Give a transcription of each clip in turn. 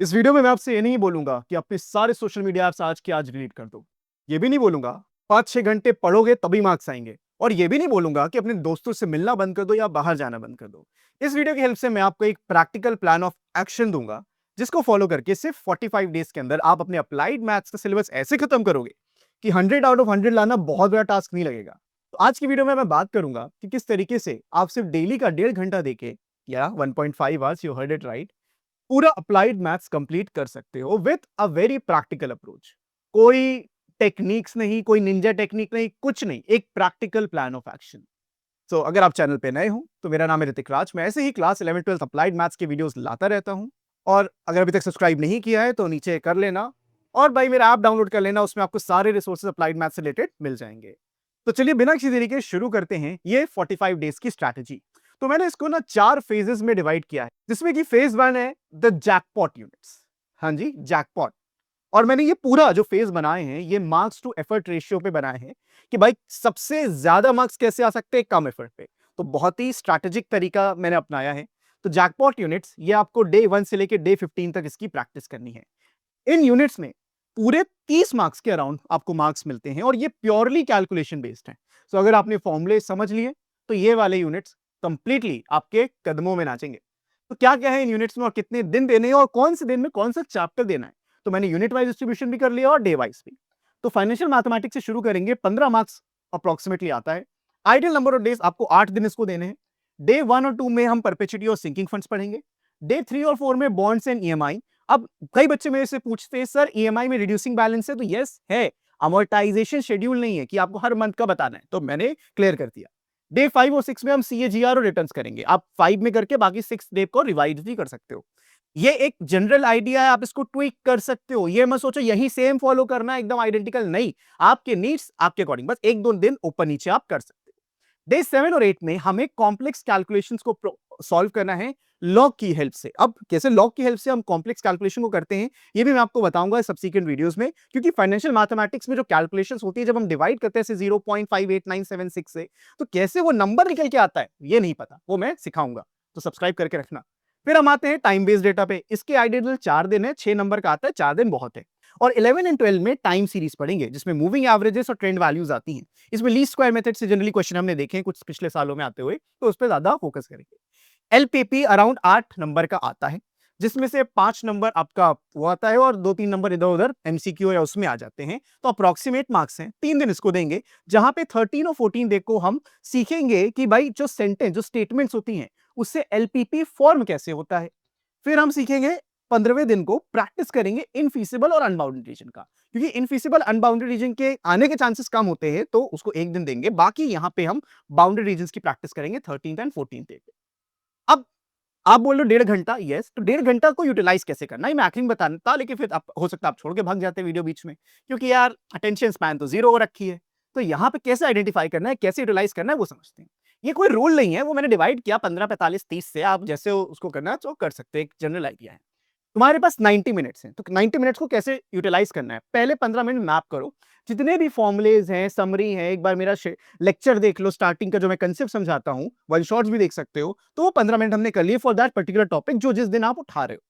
इस वीडियो में मैं आपसे ये नहीं बोलूंगा कि अपने सारे सोशल मीडिया ऐप्स आज के आज डिलीट कर दो। ये भी नहीं बोलूंगा 5-6 घंटे पढ़ोगे तभी मार्क्स आएंगे। और ये भी नहीं बोलूंगा कि अपने दोस्तों से मिलना बंद कर दो या बाहर जाना बंद कर दो। इस वीडियो की हेल्प से मैं आपको एक प्रैक्टिकल प्लान ऑफ एक्शन दूंगा, जिसको फॉलो करके सिर्फ 45 डेज के अंदर आप अपने अप्लाइड मैथ्स का सिलेबस ऐसे खत्म करोगे कि 100 आउट ऑफ 100 लाना बहुत बड़ा टास्क नहीं लगेगा। तो आज की वीडियो में मैं बात करूंगा कि किस तरीके से आप सिर्फ डेली का 1.5 घंटा देके, या 1.5 hours, you heard it right, पूरा अप्लाइड मैथ्स कंप्लीट कर सकते हो with a very practical approach. कोई टेक्निक्स नहीं, कोई निंजा टेक्निक नहीं, कुछ नहीं, एक प्रैक्टिकल प्लान ऑफ एक्शन। सो अगर आप चैनल पे नए हो तो मेरा नाम है ऋतिक राज। मैं ऐसे ही क्लास 11-12 अप्लाइड मैथ्स के वीडियोस लाता रहता हूं। और अगर अभी तक सब्सक्राइब नहीं किया है तो नीचे कर लेना। और भाई मेरा ऐप डाउनलोड कर लेना, उसमें आपको सारे रिसोर्सेज अप्लाइड मैथ्स से रिलेटेड मिल जाएंगे। तो चलिए बिना किसी देरी के शुरू करते हैं ये 45 डेज की स्ट्रैटेजी। तो मैंने इसको ना 4 फेजेस में डिवाइड किया है, जिसमें कि फेज 1 है द जैकपॉट यूनिट्स। हाँ जी, जैकपॉट। और मैंने ये पूरा जो फेज बनाए हैं ये मार्क्स टू एफर्ट रेशियो पे बनाए हैं कि भाई सबसे ज्यादा मार्क्स कैसे आ सकते हैं कम एफर्ट पे। तो बहुत ही स्ट्रैटेजिक तरीका मैंने अपनाया है। तो जैकपॉट यूनिट्स ये आपको डे 1 से लेकर डे 15 तक इसकी प्रैक्टिस करनी है। इन यूनिट्स में पूरे 30 मार्क्स के अराउंड आपको मार्क्स मिलते हैं और ये प्योरली कैलकुलेशन बेस्ड है। सो अगर आपने फॉर्मूले समझ लिए तो ये वाले यूनिट्स कंप्लीटली आपके कदमों में नाचेंगे। तो क्या क्या है इन यूनिट्स में और कितने दिन देने हैं और कौन से दिन में कौन सा चैप्टर देना है, तो मैंने यूनिट वाइज डिस्ट्रीब्यूशन भी कर लिया और डे वाइज भी। तो फाइनेंशियल मैथमेटिक्स से शुरू करेंगे। 15 मार्क्स अप्रोक्सीमेटली आता है। आइडियल नंबर ऑफ डेज आपको 8 दिन इसको देने हैं। डे 1 और 2 में हम परपेचुइटी और सिंकिंग फंड्स पढ़ेंगे। डे 3 और 4 में बॉन्ड्स एंड ईएमआई। अब कई बच्चे मेरे से पूछते हैं सर ईएमआई में रिड्यूसिंग बैलेंस है, तो यस है। अमोर्टाइजेशन शेड्यूल नहीं है कि आपको हर मंथ का बताना है, तो मैंने क्लियर कर दिया। डे 5 और 6 में हम सीएजीआर और रिटर्न्स करेंगे। आप 5 में करके बाकी 6 डे को रिवाइज भी कर सकते हो। ये एक जनरल आइडिया है, आप इसको ट्विक कर सकते हो। ये मत सोचो यही सेम फॉलो करना है एकदम आइडेंटिकल, नहीं। आपके नीड्स आपके अकॉर्डिंग बस 1-2 दिन ऊपर नीचे आप कर सकते हो। डे 7 और 8 में हमें कॉम्प्लेक्स कैलकुलेशंस को सॉल्व करना है लॉग की हेल्प से। अब कैसे लॉग की हेल्प से हम कॉम्प्लेक्स कैलकुलेशन को करते हैं ये भी मैं आपको बताऊंगा सब्सीक्वेंट वीडियोस में, क्योंकि फाइनेंशियल मैथमेटिक्स में जो कैलकुलेशंस होती है जब हम डिवाइड करते हैं 0.58976 से, तो कैसे वो नंबर निकल के आता है ये नहीं पता, वो मैं सिखाऊंगा। तो सब्सक्राइब करके रखना। फिर हम आते हैं टाइम बेस्ड डेटा पे। इसके आइडियल 4 दिन है, 6 नंबर का आता है, 4 दिन बहुत है। और 11 एंड 12 में टाइम सीरीज पढ़ेंगे जिसमें मूविंग एवरेजेस और ट्रेंड वैल्यूज आती हैं। इसमें लीस्ट स्क्वायर मेथड से जनरली क्वेश्चन हमने देखे हैं कुछ पिछले सालों में आते हुए, तो उस पर ज्यादा फोकस करेंगे। एलपीपी अराउंड 8 नंबर का आता है, जिसमें से 5 नंबर आपका वो आता है और 2-3 नंबर इधर उधर एमसीक्यू या उसमें आ जाते हैं। तो अप्रोक्सीमेट मार्क्स हैं, 3 दिन इसको देंगे, जहां पे 13 और 14 देखो हम सीखेंगे कि भाई जो सेंटेंस जो स्टेटमेंट्स होती हैं उससे एलपीपी फॉर्म कैसे होता है। फिर हम सीखेंगे 15वें दिन को प्रैक्टिस करेंगे इनफीसिबल और अनबाउंडेड रीजन का, क्योंकि इनफीसिबल अनबाउंडेड रीजन के आने के चांसेस कम होते हैं, तो उसको एक दिन देंगे। बाकी यहां पे हम बाउंडेड रीजन की प्रैक्टिस करेंगे 13th एंड 14th डे पे। अब आप बोल रहे हो 1.5 घंटा, यस, तो 1.5 घंटा को यूटिलाइज कैसे करना है मैं आखिरी में बताता, लेकिन फिर आप हो सकता है आप छोड़ के भाग जाते वीडियो बीच में, क्योंकि यार अटेंशन स्पैन तो 0 हो रखी है। तो यहाँ पे कैसे आइडेंटिफाई करना है, कैसे यूटिलाइज करना है वो समझते हैं। ये कोई रूल नहीं है, वो मैंने डिवाइड किया 15, 45, 30 से, आप जैसे उसको करना है तो कर सकते हैं, एक जनरल आइडिया है। तुम्हारे पास 90 मिनट्स हैं, तो 90 मिनट्स को कैसे यूटिलाइज करना है, पहले 15 मिनट मैप करो। जितने भी फॉर्मुलेज हैं, समरी है, एक बार मेरा लेक्चर देख लो स्टार्टिंग का, जो मैं कंसेप्ट समझाता हूं, वन शॉट्स भी देख सकते हो। तो वो 15 मिनट हमने कर लिए फॉर दैट पर्टिकुलर टॉपिक जो जिस दिन आप उठा रहे हो।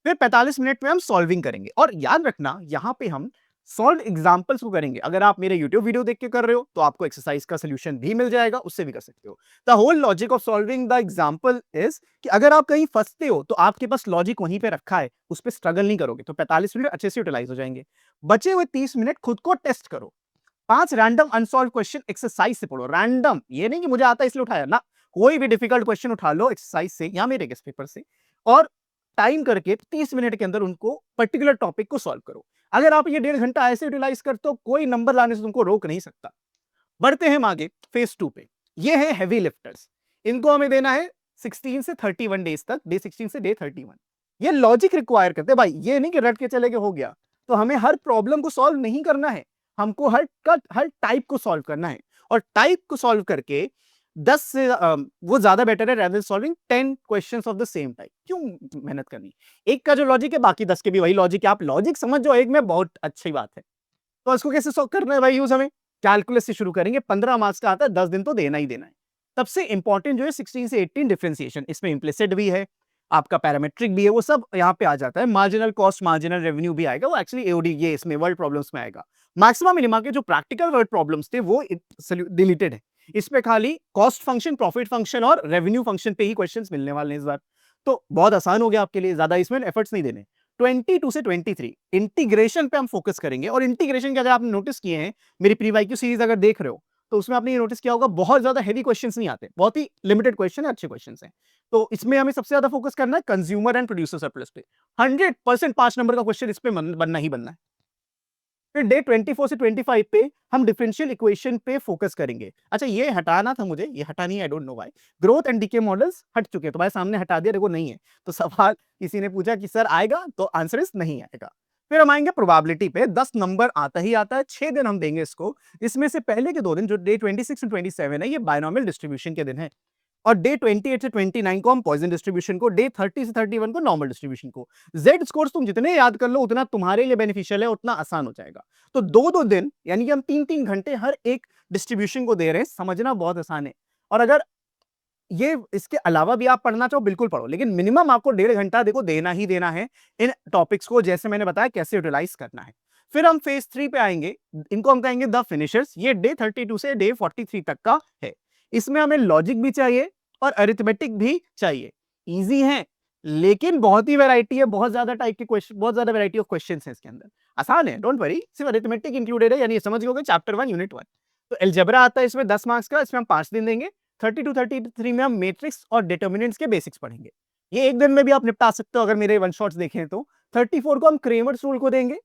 फिर 45 मिनट में हम सॉल्विंग करेंगे। और याद रखना यहां पे हम सॉल्व एग्जांपल्स को करेंगे। अगर आप मेरे YouTube वीडियो देख के कर रहे हो तो आपको एक्सरसाइज का सोल्यूशन भी मिल जाएगा, उससे भी कर सकते हो। The whole logic of solving the example is कि अगर आप कहीं फंसते हो तो आपके पास लॉजिक वहीं पे रखा है, उस पर स्ट्रगल नहीं करोगे, तो 45 मिनट अच्छे से यूटिलाइज हो जाएंगे। बचे हुए 30 मिनट खुद को टेस्ट करो। 5 रैंडम अनसॉल्व क्वेश्चन एक्सरसाइज से पढ़ो। रैंडम, ये नहीं कि मुझे आता है इसलिए उठाया ना, कोई भी डिफिकल्ट क्वेश्चन उठा लो एक्सरसाइज से या मेरे गेस्ट पेपर से, और टाइम करके 30 मिनट के अंदर उनको पर्टिकुलर टॉपिक को सॉल्व करो। अगर आप ये 1.5 घंटा ऐसे यूटिलाइज करते हो, कोई नंबर लाने से तुमको रोक नहीं सकता। बढ़ते हैं हम आगे फेज 2 पे। ये है हेवी लिफ्टर्स। इनको हमें देना है 16 से 31 डेज तक, डे 16 से डे 31। ये लॉजिक रिक्वायर करते हैं भाई, ये नहीं कि रट के चले गए हो गया। तो हमें हर प्रॉब्लम को सॉल्व नहीं करना है, हमको हर टाइप को सॉल्व करना है। और टाइप को सॉल्व करके 10 से वो ज्यादा बेटर है rather solving 10 questions of the same type. क्यों मेहनत करनी, एक का जो लॉजिक है बाकी 10 के भी वही लॉजिक है, आप लॉजिक समझ जाओ एक में, बहुत अच्छी बात है। तो इसको कैसे सॉल्व करना है भाई यूज, हमें कैलकुलस से शुरू करेंगे। 15 मार्क्स का आता है, 10 दिन तो देना ही देना है। सबसे इंपॉर्टेंट जो है 16 से 18 डिफरेंशिएशन, इसमें इम्प्लिसिट भी है, आपका पैरामेट्रिक भी है, वो सब यहाँ पे आ जाता है। मार्जिनल कॉस्ट, मार्जिनल रेवेन्यू भी आएगा, वो एक्चुअली एओडी ये इसमें वर्ड प्रॉब्लम्स में आएगा। मैक्सिमा मिनिमा के जो प्रैक्टिकल वर्ड प्रॉब्लम्स थे वो डिलीटेड है। इसमें खाली कॉस्ट फंक्शन, प्रॉफिट फंक्शन और रेवेन्यू फंक्शन पे ही क्वेश्चंस मिलने वाले हैं इस बार। तो बहुत आसान हो गया आपके लिए, ज्यादा इसमें एफर्ट्स नहीं देने। 22 से 23 इंटीग्रेशन पे हम फोकस करेंगे। और इंटीग्रेशन के अगर आपने नोटिस किए हैं, मेरी प्री वाईक्यू सीरीज अगर देख रहे हो तो उसमें आपने ये नोटिस किया होगा, बहुत ज्यादा हेवी क्वेश्चंस नहीं आते, बहुत ही लिमिटेड क्वेश्चन है, अच्छे क्वेश्चंस हैं। तो इसमें हमें सबसे ज्यादा फोकस करना है कंज्यूमर एंड प्रोड्यूसर सरप्लस पे। 100% 5 नंबर का क्वेश्चन इस पे बनना ही बनना है। फिर डे 24 से 25 पे हम डिफरेंशियल इक्वेशन पे फोकस करेंगे। अच्छा, ये हटाना था मुझे, ये हटा नहीं, I don't know why. Growth and decay models हट चुके हैं, तुम्हारे सामने हटा दिया, देखो नहीं है। तो सवाल किसी ने पूछा कि सर आएगा, तो आंसर इस नहीं आएगा। फिर हम आएंगे प्रोबेबिलिटी पे, 10 नंबर आता ही आता है, 6 दिन हम देंगे इसको। इसमें से पहले के 2 दिन जो डे 26 और 27 है, ये बायनॉमियल डिस्ट्रीब्यूशन के दिन है। और डे 28 से 29 को हम पॉइजन डिस्ट्रीब्यूशन को, डे 30 से 31 को नॉर्मल डिस्ट्रीब्यूशन को। जेड स्कोर्स तुम जितने याद कर लो उतना तुम्हारे लिए बेनिफिशियल है, उतना आसान हो जाएगा। तो 2-2 दिन यानी कि हम 3-3 घंटे हर एक डिस्ट्रीब्यूशन को दे रहे हैं, समझना बहुत आसान है। और अगर ये इसके अलावा भी आप पढ़ना चाहो बिल्कुल पढ़ो, लेकिन मिनिमम आपको 1.5 घंटा देखो देना ही देना है इन टॉपिक्स को, जैसे मैंने बताया कैसे यूटिलाइज करना है। फिर हम फेज 3 पे आएंगे, इनको हम कहेंगे द फिनिशर्स। ये डे 32 से डे 43 तक का है। इसमें हमें लॉजिक भी चाहिए और अरिथमेटिक भी चाहिए। इजी है, लेकिन बहुत ही वैरायटी है, बहुत ज्यादा टाइप के क्वेश्चन, बहुत ज्यादा वैरायटी ऑफ क्वेश्चंस हैं इसके अंदर। आसान है, डोंट वरी, सिर्फ अरिथमेटिक इंक्लूडेड है, यानी समझ गए चैप्टर 1 यूनिट 1। तो अलजेब्रा आता है इसमें 10 मार्क्स का, इसमें हम 5 दिन देंगे। 32-33 में हम मैट्रिक्स और डिटर्मिनेंट्स के बेसिक्स पढ़ेंगे। ये एक दिन में भी आप निपटा सकते हो अगर मेरे वन शॉट्स देखें तो। 34 को हम क्रेमर्स रूल को देंगे।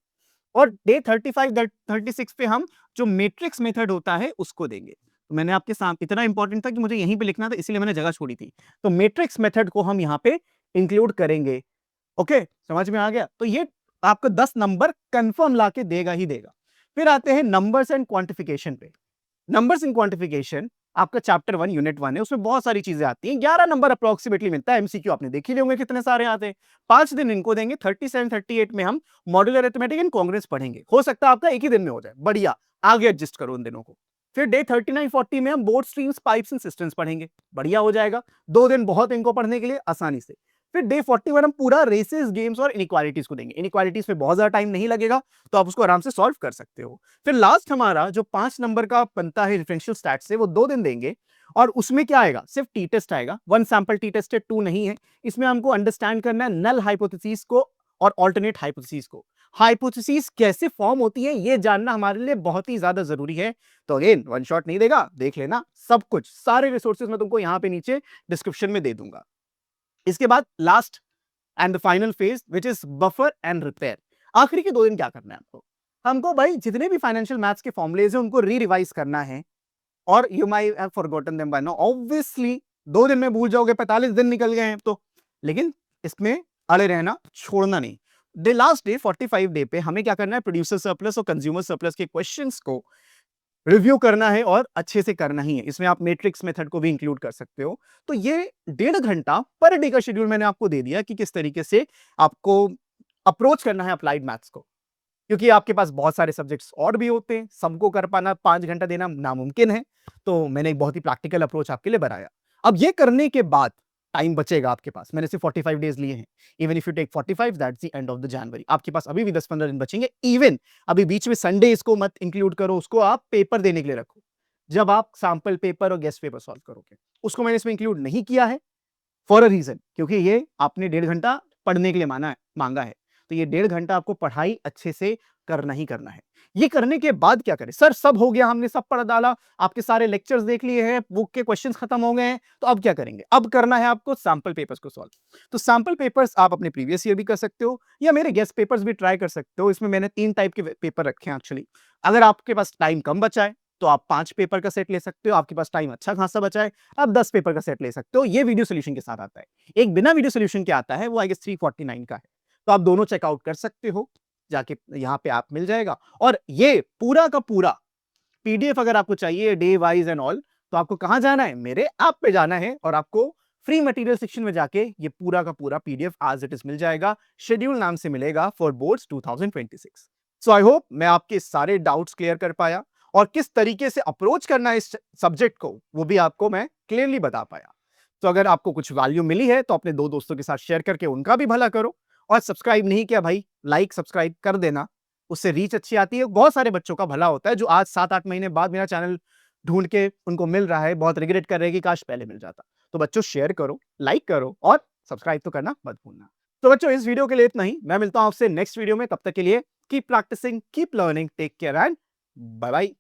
और डे 35 36 पे हम जो मैट्रिक्स मेथड होता है उसको देंगे। तो मैंने आपके सामने, इतना इंपॉर्टेंट था कि मुझे यहीं पे लिखना था, इसलिए मैंने जगह छोड़ी थी। तो मैट्रिक्स मेथड को हम यहाँ पे इंक्लूड करेंगे। ओके, समझ में आ गया? तो ये आपको 10 नंबर कंफर्म लाके देगा ही देगा। फिर आते हैं नंबर्स एंड क्वांटिफिकेशन पे। नंबर्स इन क्वांटिफिकेशन आपका चैप्टर 1 यूनिट 1 है, उसमें बहुत सारी चीजें आती हैं। 11 नंबर अप्रोक्सीमेटली मिलता है। एमसीक्यू आपने देख ही होंगे कितने सारे आते हैं। 5 दिन इनको देंगे। 37 38 में हम मॉड्यूलर अरिथमेटिक एंड कांग्रेस पढ़ेंगे। हो सकता है आपका एक ही दिन में हो जाए, बढ़िया, आगे एडजस्ट करो उन दिनों को। फिर डे 39 40 में हम board streams, pipes and systems पढ़ेंगे, बढ़िया हो जाएगा। 2 दिन बहुत इनको पढ़ने के लिए आसानी से। फिर डे 41 हम पूरा रेसेस, गेम्स और इनइक्वालिटीज को देंगे। इनइक्वालिटीज में बहुत ज्यादा टाइम नहीं लगेगा, तो आप उसको आराम से सॉल्व कर सकते हो। फिर लास्ट हमारा जो 5 नंबर का बनता है डिफरेंशियल स्टैट्स से, वो 2 दिन देंगे। और उसमें क्या आएगा? सिर्फ टी टेस्ट आएगा। 1 सैंपल टी टेस्ट है, 2 नहीं है। इसमें हमको अंडरस्टैंड करना है नल हाइपोथेसिस को और ऑल्टरनेट हाइपोथेसिस को। हाइपोथेसिस कैसे फॉर्म होती है ये जानना हमारे लिए बहुत ही ज्यादा जरूरी है। तो अगेन वन शॉट नहीं देगा, देख लेना सब कुछ, सारे रिसोर्सेज मैं तुमको यहां पे नीचे डिस्क्रिप्शन में दे दूंगा। इसके बाद last and the final phase which is buffer and repair. आखिरी के 2 दिन क्या करना है आपको? हमको भाई जितने भी फाइनेंशियल मैथ्स के फॉर्मुलेज हैं उनको री रिवाइज करना है। और you might have forgotten them by now, obviously 2 दिन में भूल जाओगे, 45 दिन निकल गए हैं तो। लेकिन इसमें अड़े रहना, छोड़ना नहीं। डे लास्ट डे 45 डे पे हमें क्या करना है? प्रोड्यूसर सरप्लस और कंज्यूमर सरप्लस के क्वेश्चंस को रिव्यू करना है और अच्छे से करना ही है। इसमें आप मैट्रिक्स मेथड को भी इंक्लूड कर सकते हो। तो ये 1.5 घंटा पर डे का शेड्यूल मैंने आपको दे दिया कि किस तरीके से आपको अप्रोच करना है अप्लाइड मैथ्स को। क्योंकि आपके पास बहुत सारे सब्जेक्ट्स और भी होते हैं, सबको कर पाना 5 घंटा देना नामुमकिन है। तो मैंने एक बहुत ही प्रैक्टिकल अप्रोच आपके लिए बनाया। अब ये करने के बाद टाइम बचेगा आपके पास। मैंने सिर्फ 45 डेज लिए हैं। Even if you take 45, that's the end of the January. आपके पास अभी भी 10-15 दिन बचेंगे। इवन अभी बीच में संडे इसको मत इंक्लूड करो, उसको आप पेपर देने के लिए रखो, जब आप सैंपल पेपर और गेस्ट पेपर सॉल्व करोगे। उसको मैंने इसमें इंक्लूड नहीं किया है फॉर अ रीजन, क्योंकि ये आपने 1.5 घंटा पढ़ने के लिए मांगा है। तो ये 1.5 घंटा आपको पढ़ाई अच्छे से करना ही करना है। ये करने के बाद क्या करें? सर सब हो गया, हमने सब पढ़ डाला, आपके सारे लेक्चर्स देख लिए हैं, बुक के क्वेश्चंस खत्म हो गए हैं, तो अब क्या करेंगे? अब करना है आपको सैंपल पेपर्स को सॉल्व। तो सैंपल पेपर्स आप अपने प्रीवियस ईयर भी कर सकते हो या मेरे गेस्ट पेपर्स भी ट्राई कर सकते हो। इसमें मैंने 3 टाइप के पेपर रखे हैं एक्चुअली। अगर आपके पास टाइम कम बचा है तो आप 5 पेपर का सेट ले सकते हो। आपके पास टाइम अच्छा खासा बचा है, आप 10 पेपर का सेट ले सकते हो। ये वीडियो सोल्यूशन के साथ आता है। एक बिना वीडियो सोल्यूशन के आता है, वो आई गेस 349 का है। तो आप दोनों चेकआउट कर सकते हो, जाके यहाँ पे ऐप मिल जाएगा। और ये पूरा का पूरा पीडीएफ अगर आपको चाहिए डे वाइज एंड ऑल, तो आपको कहां जाना है? मेरे ऐप पे जाना है और आपको फ्री मटेरियल सेक्शन में जाके ये पूरा का पूरा पीडीएफ एज इट इज मिल जाएगा। शेड्यूल नाम से मिलेगा for boards 2026। So I hope मैं आपके सारे डाउट्स क्लियर कर पाया और किस तरीके से अप्रोच करना है इस सब्जेक्ट को, वो भी आपको मैं क्लियरली बता पाया। तो अगर आपको कुछ वैल्यू मिली है तो अपने 2 दोस्तों के साथ शेयर करके उनका भी भला करो और सब्सक्राइब नहीं किया भाई, लाइक सब्सक्राइब कर देना। उससे रीच अच्छी आती है। बहुत सारे बच्चों का भला होता है जो आज 7-8 महीने बाद मेरा चैनल ढूँढ के उनको मिल रहा है, बहुत रिग्रेट कर रहे हैं कि काश पहले मिल जाता। तो बच्चों शेयर करो, लाइक करो और सब्सक्राइब तो करना मत भूलना। तो बच्चों इस वीडियो के लिए इतना ही। मैं मिलता हूं आपसे नेक्स्ट वीडियो में। तब तक के लिए keep practising, keep learning, take care and bye bye.